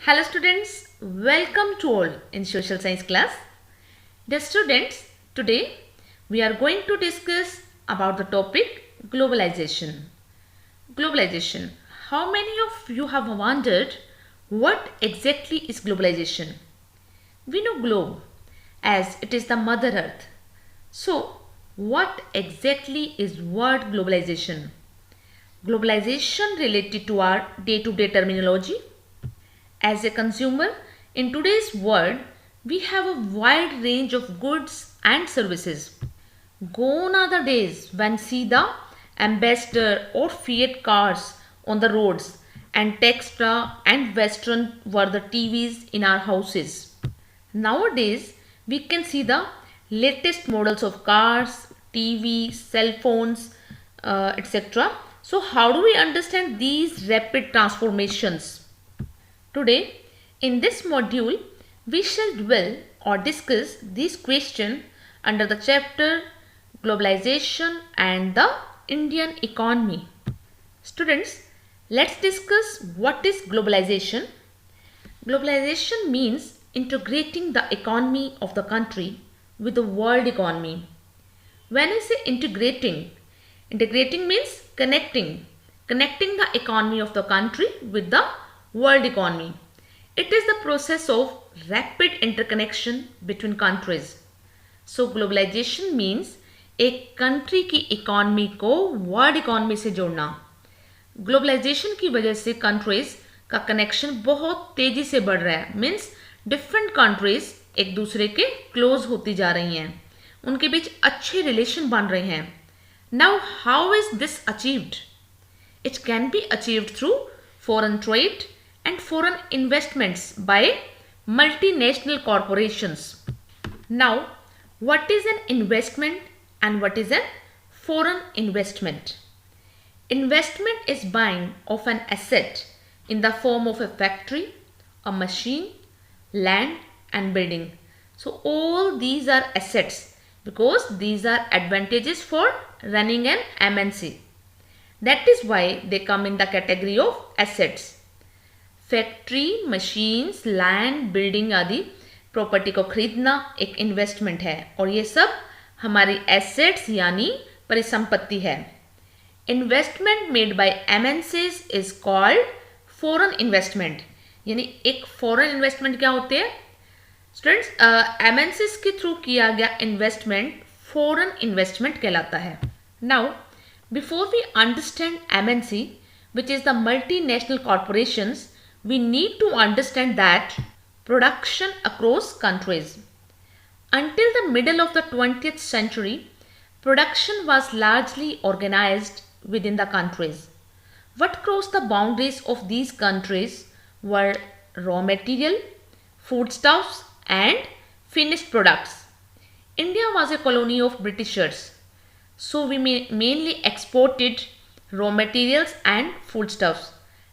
Hello students, welcome to all in social science class. Dear students, today we are going to discuss about the topic globalization. Globalization. How many of you have wondered what exactly is globalization? We know globe as it is the mother earth. So, what exactly is word globalization? Globalization related to our day-to-day terminology. As a consumer, in today's world, we have a wide range of goods and services. Gone are the days when see the Ambassador or Fiat cars on the roads and Textra and Western were the TVs in our houses. Nowadays, we can see the latest models of cars, TV, cell phones, etc. So, how do we understand these rapid transformations? Today, in this module, we shall dwell or discuss this question under the chapter Globalization and the Indian Economy. Students, let's discuss what is globalization. Globalization means integrating the economy of the country with the world economy. When I say integrating means connecting the economy of the country with the world economy. It is the process of rapid interconnection between countries. So globalization means एक country की economy को world economy से जोड़ना. Globalisation की वजह से countries का connection बहुत तेजी से बढ़ रहा है. मीन्स डिफरेंट कंट्रीज एक दूसरे के क्लोज होती जा रही हैं, उनके बीच अच्छे रिलेशन बन रहे हैं. Now how is this achieved? It can be achieved through foreign trade and foreign investments by multinational corporations. Now, what is an investment and what is a foreign investment? Investment is buying of an asset in the form of a factory, a machine, land and building. So all these are assets because these are advantages for running an MNC. That is why they come in the category of assets. Factory, machines, land, building आदि property को खरीदना एक investment है और ये सब हमारी assets यानी परिसंपत्ति है. Investment made by MNCs is called foreign investment. यानी एक फॉरेन इन्वेस्टमेंट क्या होते हैं स्टूडेंट्स? एमएनसीज के थ्रू किया गया इन्वेस्टमेंट फॉरेन इन्वेस्टमेंट कहलाता है. Now before we understand MNC which is the multinational corporations, we need to understand that production across countries. Until the middle of the 20th century, production was largely organized within the countries. What crossed the boundaries of these countries were raw material, foodstuffs and finished products. India was a colony of Britishers, so we mainly exported raw materials and foodstuffs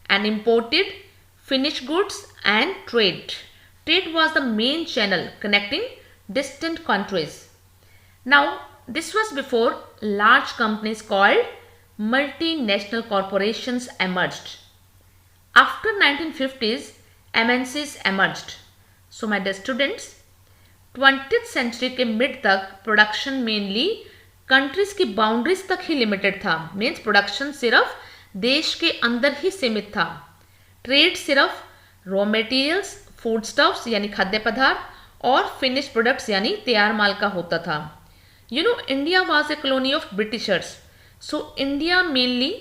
and imported finished goods and trade. Trade was the main channel connecting distant countries. Now, this was before large companies called multinational corporations emerged. After 1950s, MNCs emerged. So, my dear students, 20th century के mid तक production mainly countries की boundaries तक ही limited था. Means production सिर्फ देश के अंदर ही सीमित था. ट्रेड सिर्फ रॉ मटेरियल्स, फूड स्टफ्स यानी खाद्य पदार्थ और फिनिश प्रोडक्ट्स यानी तैयार माल का होता था. You know, India was a colony of Britishers, so India mainly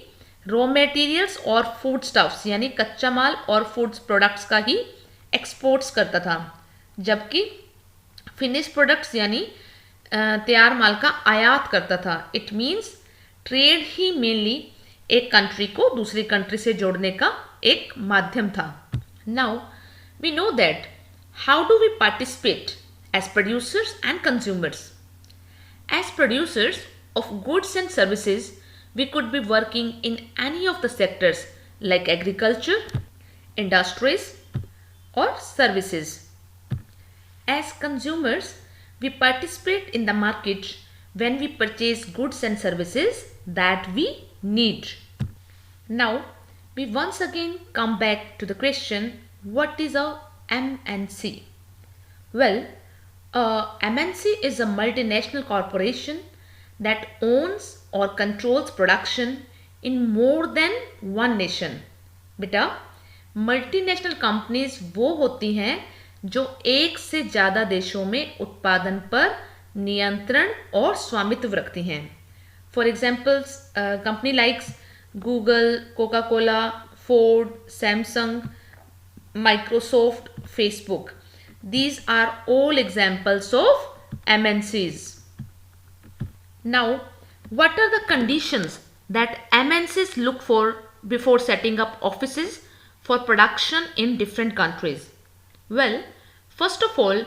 raw materials और फूड स्टफ्स यानी कच्चा माल और फूड्स प्रोडक्ट्स का ही एक्सपोर्ट्स करता था, जबकि फिनिश प्रोडक्ट्स यानी तैयार माल का आयात करता था. इट मीन्स ट्रेड ही मेनली एक कंट्री को दूसरी कंट्री से जोड़ने का एक माध्यम था. Now we know that how do we participate as producers and consumers. As producers of goods and services we could be working in any of the sectors like agriculture, industries और services. As consumers we participate in the market when we purchase goods and services that we need. Now, we once again come back to the question, What is a MNC? Well, a MNC is a multinational corporation that owns or controls production in more than one nation. बेटा, multinational companies वो होती हैं जो एक से ज़्यादा देशों में उत्पादन पर नियंत्रण और स्वामित्व रखती हैं. For examples, company likes Google, Coca Cola, Ford, Samsung, Microsoft, Facebook. These are all examples of MNCs. Now, what are the conditions that MNCs look for before setting up offices for production in different countries? Well, first of all,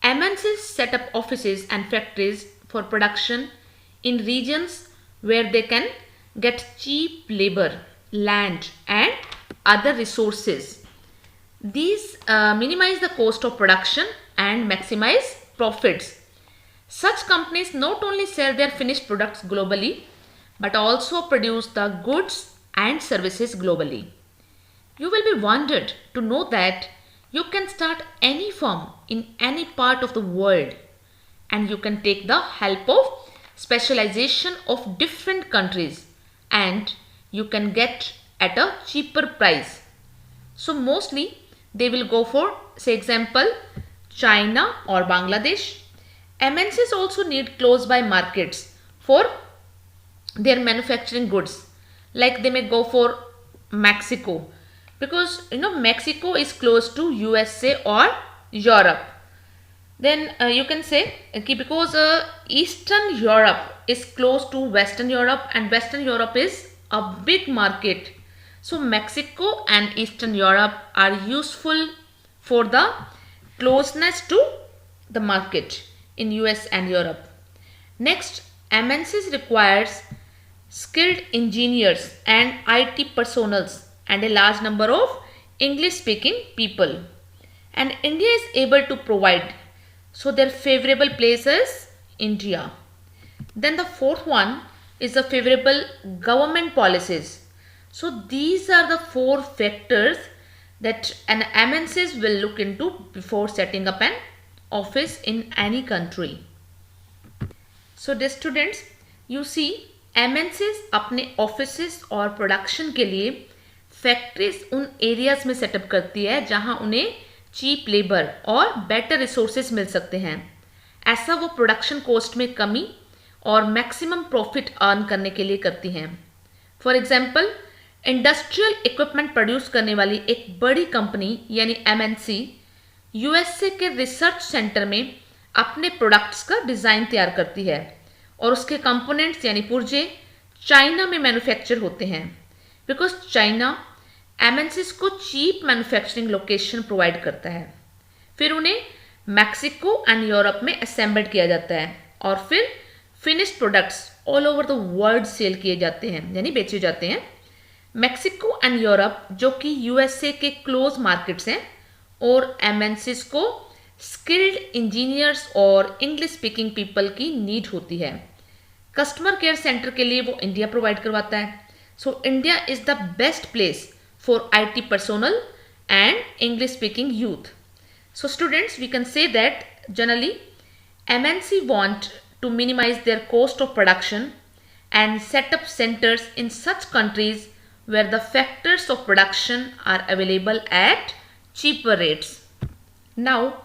MNCs set up offices and factories for production in regions where they can get cheap labor, land, and other resources. These minimize the cost of production and maximize profits. Such companies not only sell their finished products globally, but also produce the goods and services globally. You will be wondered to know that you can start any firm in any part of the world, and you can take the help of specialization of different countries, and you can get at a cheaper price. So mostly they will go for, say example, China or Bangladesh. MNCs also need close by markets for their manufacturing goods. Like they may go for Mexico, because Mexico is close to USA or Europe. Then you can say because Eastern Europe is close to Western Europe, and Western Europe is a big market. So Mexico and Eastern Europe are useful for the closeness to the market in US and Europe. Next, MNCs requires skilled engineers and IT personnel and a large number of English speaking people. And India is able to provide. So their favorable place is India. Then the fourth one is the favorable government policies. So these are the four factors that an MNCs will look into before setting up an office in any country. So dear students, you see MNCs अपने offices और production के लिए factories उन areas में setup करती है जहां उन्हें cheap labor और better resources मिल सकते हैं. ऐसा वो production cost में कमी और maximum profit earn करने के लिए करती हैं. For example, industrial equipment produce करने वाली एक बड़ी कंपनी यानी MNC यूएसए के रिसर्च सेंटर में अपने प्रोडक्ट्स का डिज़ाइन तैयार करती है और उसके कंपोनेंट्स यानी पुर्जे चाइना में मैन्युफैक्चर होते हैं, बिकॉज चाइना MNCs को चीप मैन्युफैक्चरिंग लोकेशन प्रोवाइड करता है. फिर उन्हें मैक्सिको एंड यूरोप में असेंबल्ड किया जाता है और फिर finished products all over the world sell किए जाते हैं यानी बेचे जाते हैं. मैक्सिको एंड यूरोप जो कि यूएसए के क्लोज मार्केट्स हैं और MNCs को स्किल्ड इंजीनियर्स और इंग्लिश स्पीकिंग पीपल की नीड होती है. कस्टमर केयर सेंटर के लिए वो इंडिया प्रोवाइड करवाता है. So India is the best place for IT personnel and English speaking youth. So students, we can say that generally MNC want to minimize their cost of production and set up centers in such countries where the factors of production are available at cheaper rates. Now,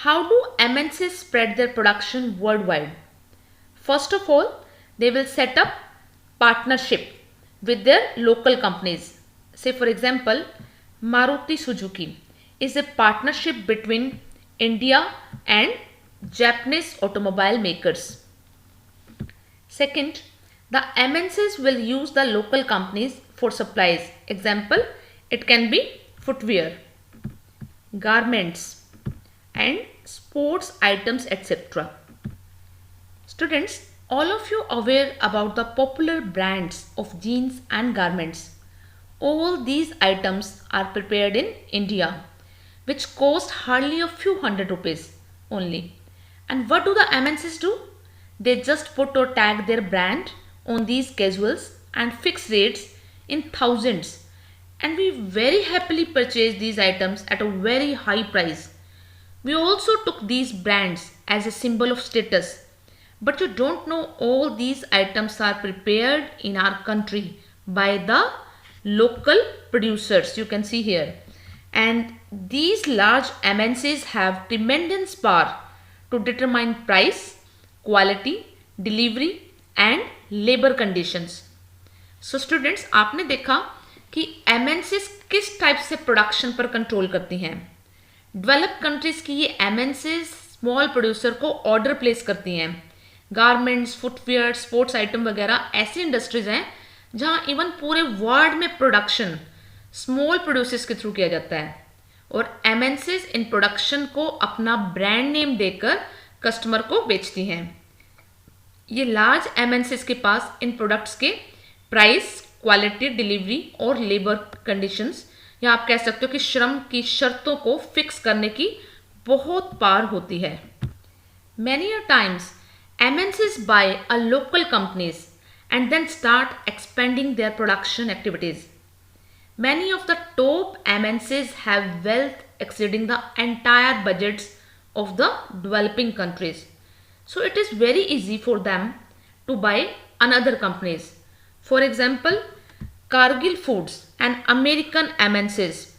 how do MNCs spread their production worldwide? First of all, they will set up partnership with their local companies. Say for example, Maruti Suzuki is a partnership between India and Japanese automobile makers. Second, the MNCs will use the local companies for supplies. Example, it can be footwear, garments and sports items, etc. Students, all of you aware about the popular brands of jeans and garments. All these items are prepared in India, which cost hardly a few hundred rupees only. And what do the MNCs do? They just put or tag their brand on these casuals and fix rates in thousands and we very happily purchased these items at a very high price. We also took these brands as a symbol of status. But you don't know all these items are prepared in our country by the local producers, you can see here. And these large MNCs have tremendous power to determine price, quality, delivery and labor conditions. So students, आपने देखा कि MNCs किस type से production पर control करती हैं. Develop countries की ये एमएनसीज स्मॉल प्रोड्यूसर को ऑर्डर प्लेस करती हैं. गारमेंट्स, फुटवेयर, स्पोर्ट्स आइटम वगैरह ऐसी इंडस्ट्रीज हैं जहां इवन पूरे वर्ल्ड में प्रोडक्शन स्मॉल प्रोड्यूसर्स के थ्रू किया जाता है और एमएनसीज इन प्रोडक्शन को अपना ब्रांड नेम देकर कस्टमर को बेचती हैं. ये लार्ज एमएनसीज के पास इन प्रोडक्ट्स के प्राइस, क्वालिटी, डिलीवरी और लेबर कंडीशंस या आप कह सकते हो कि श्रम की शर्तों को फिक्स करने की बहुत पावर होती है. Many a times MNCs buy a local companies and then start expanding their production activities. Many of the top MNCs have wealth exceeding the entire budgets of the developing countries. So it is very easy for them to buy another companies. For example, Cargill Foods and American MNCs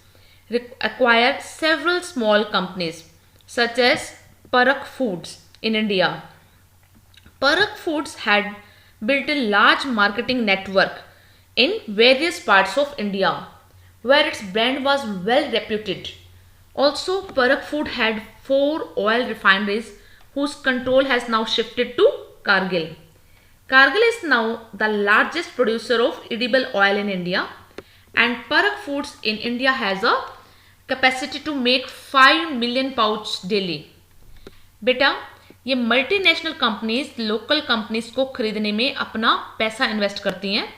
acquire several small companies such as Parak Foods in India. Parak Foods had built a large marketing network in various parts of India where its brand was well reputed. Also, Parak Food had 4 oil refineries whose control has now shifted to Cargill. Cargill is now the largest producer of edible oil in India, and Parak Foods in India has a capacity to make 5 million pouch daily. बेटा, ये multinational companies local companies को खरीदने में अपना पैसा invest करती हैं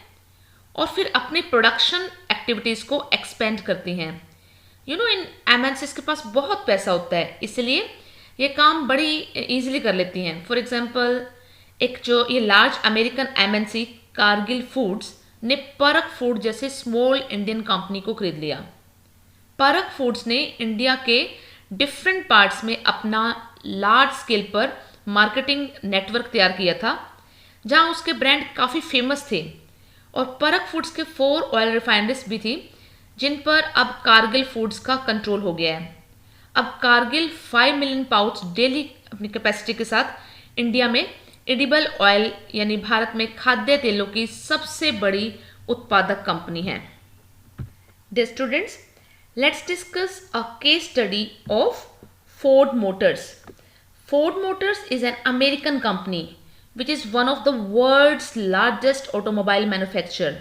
और फिर अपने प्रोडक्शन एक्टिविटीज़ को एक्सपेंड करती हैं. इन एमएनसीज के पास बहुत पैसा होता है, इसलिए ये काम बड़ी इजीली कर लेती हैं. फॉर एग्जांपल, एक जो ये large American MNC Kargil foods ने परक फूड जैसे स्मॉल इंडियन कंपनी को खरीद लिया. परक फूड्स ने इंडिया के डिफरेंट पार्ट्स में अपना लार्ज स्केल पर मार्केटिंग नेटवर्क तैयार किया था जहां उसके ब्रांड काफ़ी फेमस थे और परक फूड्स के 4 ऑयल रिफाइनरीज भी थी जिन पर अब कारगिल फूड्स का कंट्रोल हो गया है. अब कारगिल 5 मिलियन पाउच डेली अपनी कैपेसिटी के साथ इंडिया में एडिबल ऑयल यानी भारत में खाद्य तेलों की सबसे बड़ी उत्पादक कंपनी है. Dear students, let's discuss a case study of Ford Motors. Ford Motors is an American company which is one of the world's largest automobile manufacturer.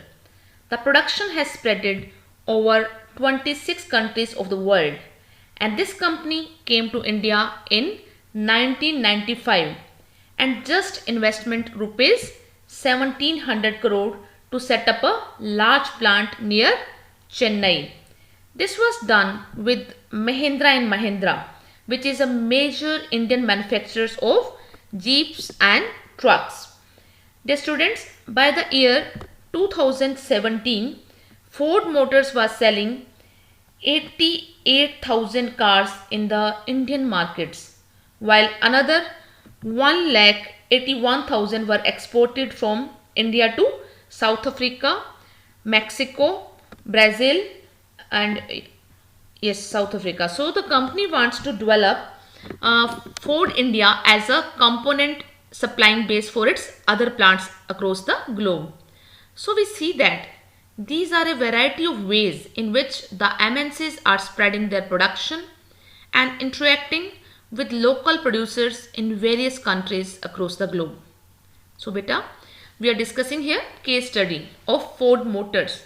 The production has spread over 26 countries of the world, and this company came to India in 1995 and just investment rupees 1700 crore to set up a large plant near Chennai. This was done with Mahindra and Mahindra, which is a major Indian manufacturers of jeeps and trucks. Dear students, by the year 2017, Ford Motors was selling 88,000 cars in the Indian markets, while another 1,81,000 were exported from India to South Africa, Mexico, Brazil, and yes, South Africa. So the company wants to develop Ford India as a component supplying base for its other plants across the globe. So we see that these are a variety of ways in which the MNCs are spreading their production and interacting with local producers in various countries across the globe. So beta, we are discussing here case study of Ford Motors.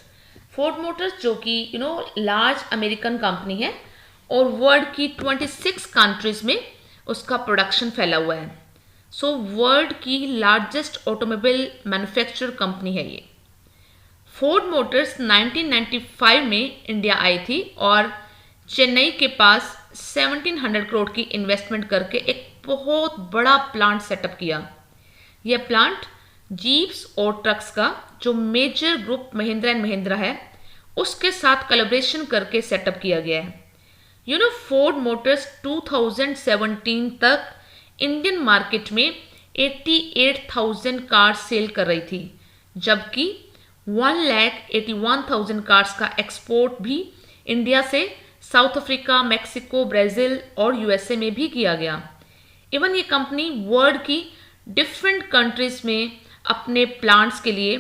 Ford Motors जो कि large American company है और world की 26 countries में उसका production फैला हुआ है. सो वर्ल्ड की लार्जेस्ट ऑटोमोबाइल मैन्युफैक्चरर कंपनी है ये. फोर्ड मोटर्स 1995 में इंडिया आई थी और चेन्नई के पास 1700 करोड़ की इन्वेस्टमेंट करके एक बहुत बड़ा प्लांट सेटअप किया. यह प्लांट जीप्स और ट्रक्स का जो major group Mahindra and Mahindra है उसके साथ कोलैबोरेशन करके सेटअप किया गया है। फोर्ड मोटर्स 2017 तक इंडियन मार्केट में 88,000 कार्स सेल कर रही थी, जबकि 1,81,000 कार्स का एक्सपोर्ट भी इंडिया से साउथ अफ्रीका, मैक्सिको, ब्राज़ील और यूएसए में भी किया गया। इवन ये कंपनी वर्ल्ड की डिफरेंट कंट्रीज में अपने प्लांट्स के लिए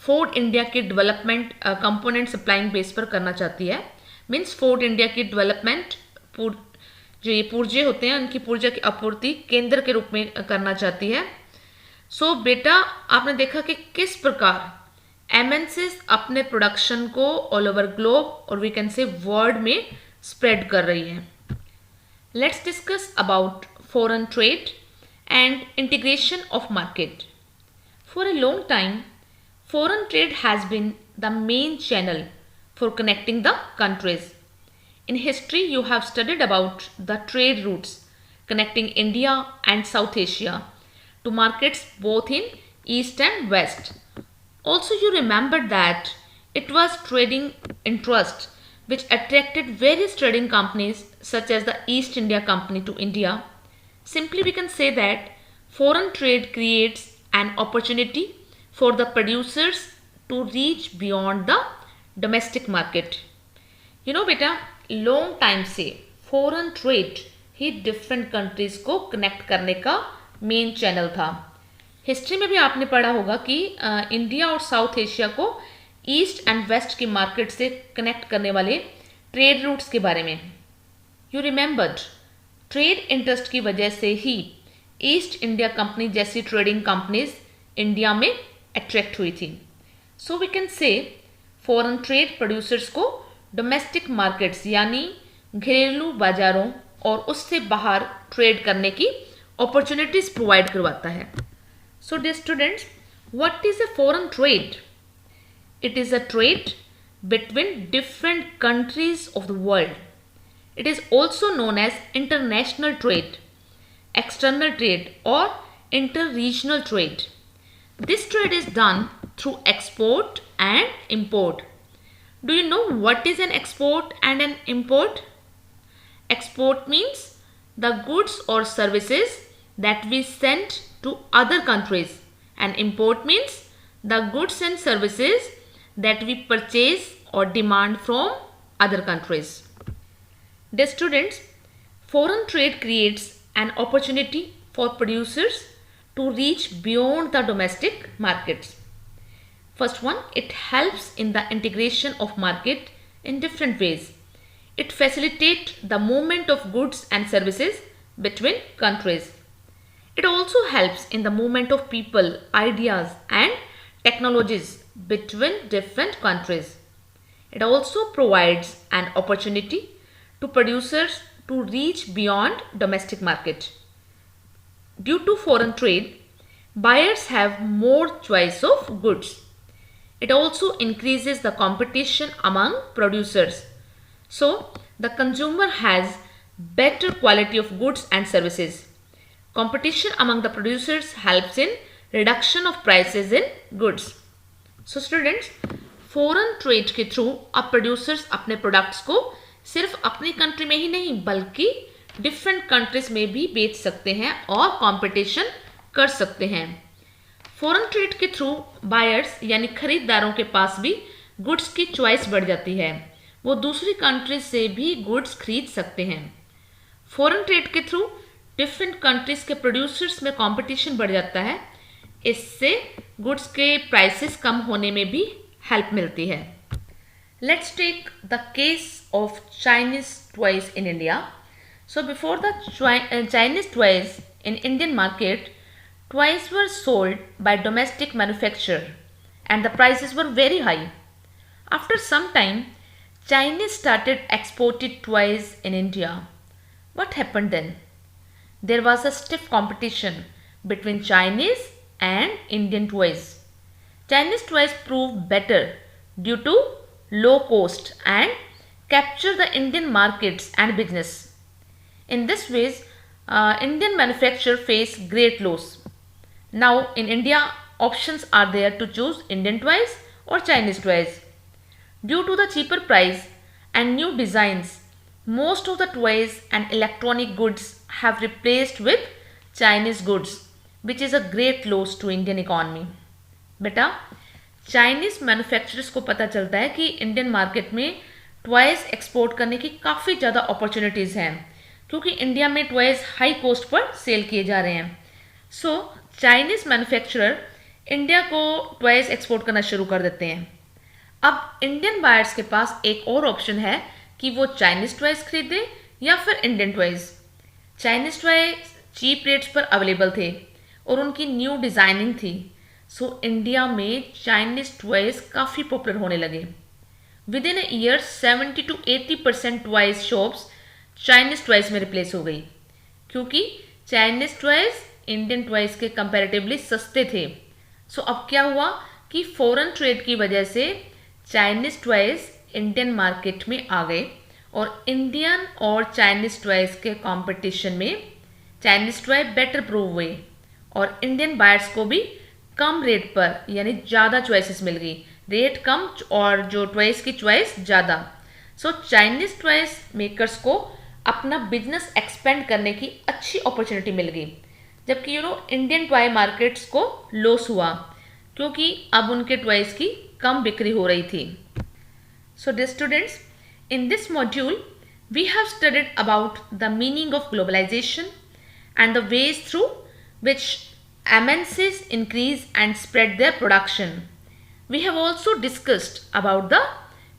फोर्ड इंडिया के डेवलपमेंट कंपोनेंट सप्लाइंग बेस पर करना चाहती है। मीन्स फोर्ड इंडिया की डेवलपमेंट जो ये पुर्जे होते हैं उनकी पुर्जे की आपूर्ति केंद्र के रूप में करना चाहती है। सो बेटा आपने देखा कि किस प्रकार एमएनसीज अपने प्रोडक्शन को ऑल ओवर ग्लोब और वी कैन से वर्ल्ड में स्प्रेड कर रही है। Let's discuss about foreign trade and integration of market. For a long time, foreign trade has been the main channel for connecting the countries. In history, you have studied about the trade routes connecting India and South Asia to markets both in East and West. Also, you remember that it was trading interest which attracted various trading companies such as the East India Company to India. Simply we can say that foreign trade creates an opportunity for the producers to reach beyond the domestic market. बेटा long time से foreign trade ही different countries को connect करने का main channel था। History में भी आपने पढ़ा होगा कि इंडिया और साउथ एशिया को ईस्ट एंड वेस्ट की मार्केट से कनेक्ट करने वाले ट्रेड रूट्स के बारे में। यू रिमेंबर्ड ट्रेड इंटरेस्ट की वजह से ही ईस्ट इंडिया कंपनी जैसी ट्रेडिंग कंपनीज इंडिया में अट्रैक्ट हुई थी। So we can say foreign trade producers को डोमेस्टिक मार्केट्स यानी घरेलू बाजारों और उससे बाहर ट्रेड करने की अपॉर्चुनिटीज प्रोवाइड करवाता है। So dear students, what is a foreign trade? It is a trade between different countries of the world. It is also known as international trade, external trade or inter-regional trade. This trade is done through export and import. Do you know what is an export and an import? Export means the goods or services that we send to other countries, and import means the goods and services that we purchase or demand from other countries. Dear students, foreign trade creates an opportunity for producers to reach beyond the domestic markets. First one, it helps in the integration of market in different ways. It facilitates the movement of goods and services between countries. It also helps in the movement of people, ideas and technologies between different countries. It also provides an opportunity to producers to reach beyond domestic market. Due to foreign trade, buyers have more choice of goods. It also increases the competition among producers. So, the consumer has better quality of goods and services. Competition among the producers helps in reduction of prices in goods. So, students, foreign trade के through अब producers अपने products को सिर्फ अपनी country में ही नहीं बल्कि different countries में भी बेच सकते हैं और कंपटीशन कर सकते हैं। फॉरेन ट्रेड के थ्रू बायर्स यानी खरीदारों के पास भी गुड्स की चॉइस बढ़ जाती है, वो दूसरी कंट्रीज से भी गुड्स खरीद सकते हैं। फॉरेन ट्रेड के थ्रू डिफरेंट कंट्रीज के प्रोड्यूसर्स में कंपटीशन बढ़ जाता है, इससे गुड्स के प्राइसेस कम होने में भी हेल्प मिलती है। Let's take the case of Chinese toys in India. So before the Chinese toys in Indian market, toys were sold by domestic manufacturer and the prices were very high. After some time, Chinese started exporting toys in India. What happened then? There was a stiff competition between Chinese and Indian toys. Chinese toys proved better due to low cost and capture the Indian markets and business. In this ways, Indian manufacturers face great loss. Now in India, options are there to choose Indian toys or Chinese toys. Due to the cheaper price and new designs, most of the toys and electronic goods have replaced with Chinese goods, which is a great loss to Indian economy. बेटा, Chinese manufacturers को पता चलता है कि Indian market में toys export करने की काफ़ी ज़्यादा अपॉर्चुनिटीज़ हैं, क्योंकि इंडिया में टॉयज हाई कॉस्ट पर सेल किए जा रहे हैं. सो चाइनीज मैन्युफैक्चरर इंडिया को टॉयज एक्सपोर्ट करना शुरू कर देते हैं. अब इंडियन बायर्स के पास एक और ऑप्शन है कि वो चाइनीज टॉयज खरीदें या फिर Indian toys. Chinese toy cheap rates पर अवेलेबल थे और उनकी न्यू डिज़ाइनिंग थी. सो इंडिया में चाइनीज टॉयज काफ़ी पॉपुलर होने लगे. Within a year 70 to 80% toys shops Chinese toys में रिप्लेस हो गई, क्योंकि चाइनीज टॉयज इंडियन टॉयज के कंपैरेटिवली सस्ते थे. सो अब क्या हुआ कि फॉरेन ट्रेड की वजह से चाइनीज टॉयज इंडियन मार्केट में आ गए और इंडियन और चाइनीज टॉयज के कंपटीशन में चाइनीज टॉय बेटर प्रूव हुए और इंडियन बायर्स को भी कम रेट पर यानी ज़्यादा चॉइसेस मिल गई. रेट कम और जो टॉयज की चॉइस ज़्यादा. सो चाइनीज टॉयज मेकर्स को अपना बिजनेस एक्सपेंड करने की अच्छी अपॉर्चुनिटी मिल गई, जबकि इंडियन टॉय मार्केट्स को लॉस हुआ क्योंकि अब उनके टॉयज की कम बिक्री हो रही थी. So dear students, in this module we have studied about the meaning of globalization and the ways through which MNCs increase and spread their production. We have also discussed about the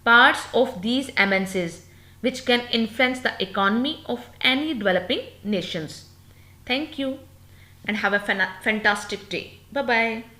parts of these MNCs which can influence the economy of any developing nations. Thank you and have a fantastic day. Bye bye.